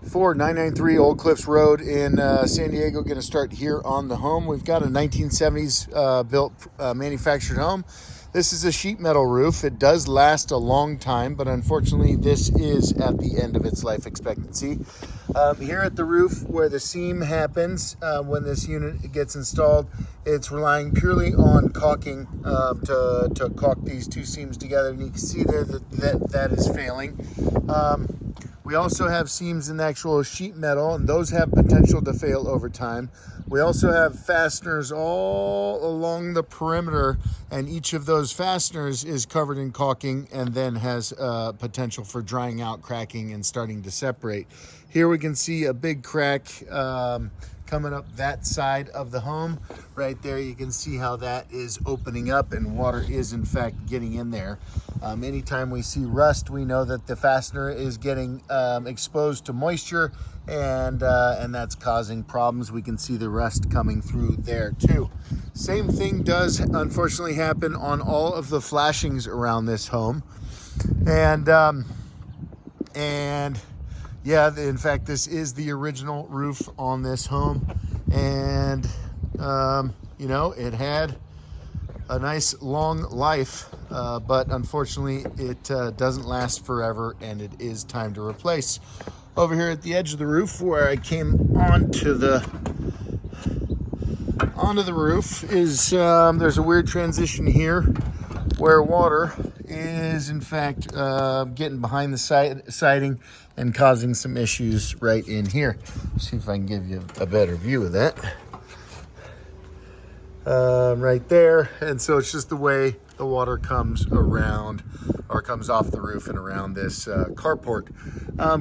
4993 Old Cliffs Road in San Diego. Going to start here on the home. We've got a 1970s built manufactured home. This is a sheet metal roof. It does last a long time, but unfortunately this is at the end of its life expectancy. Here at the roof where the seam happens, when this unit gets installed, it's relying purely on caulking to caulk these two seams together, and you can see there that is failing. We also have seams in the actual sheet metal, and those have potential to fail over time. We also have fasteners all along the perimeter, and each of those fasteners is covered in caulking and then has potential for drying out, cracking, and starting to separate. Here we can see a big crack coming up that side of the home. Right there, you can see how that is opening up and water is in fact getting in there. Anytime we see rust, we know that the fastener is getting exposed to moisture, and that's causing problems. We can see the rust coming through there too. Same thing does unfortunately happen on all of the flashings around this home. And yeah, in fact, this is the original roof on this home. And, you know, it had a nice long life, but unfortunately it doesn't last forever, and it is time to replace. Over here at the edge of the roof where I came onto the roof is, there's a weird transition here where water is in fact getting behind the siding and causing some issues right in here. See if I can give you a better view of that. Right there. And so it's just the way the water comes around, or comes off the roof and around this carport.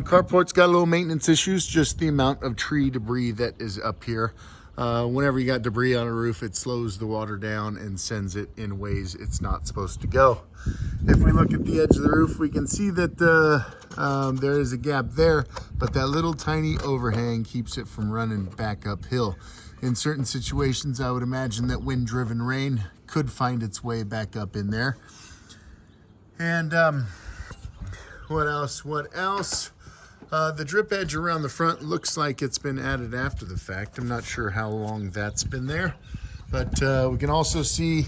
Carport's got a little maintenance issues, just the amount of tree debris that is up here. Whenever you got debris on a roof, it slows the water down and sends it in ways it's not supposed to go. If we look at the edge of the roof, we can see that there is a gap there, but that little tiny overhang keeps it from running back uphill. In certain situations, I would imagine that wind-driven rain could find its way back up in there. And what else? The drip edge around the front looks like it's been added after the fact. I'm not sure how long that's been there, but we can also see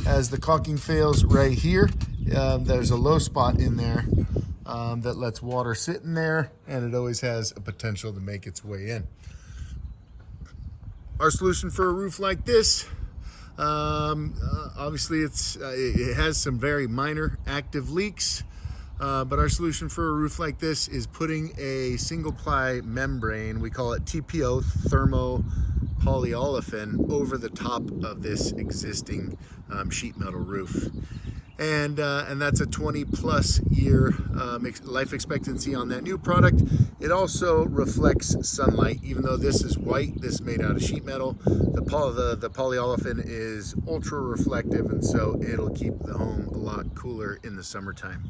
as the caulking fails right here, there's a low spot in there that lets water sit in there, and it always has a potential to make its way in. Our solution for a roof like this, obviously it has some very minor active leaks. But our solution for a roof like this is putting a single ply membrane, we call it TPO, thermopolyolefin, over the top of this existing sheet metal roof. And that's a 20+ year life expectancy on that new product. It also reflects sunlight. Even though this is white, this is made out of sheet metal, the polyolefin is ultra reflective, and so it'll keep the home a lot cooler in the summertime.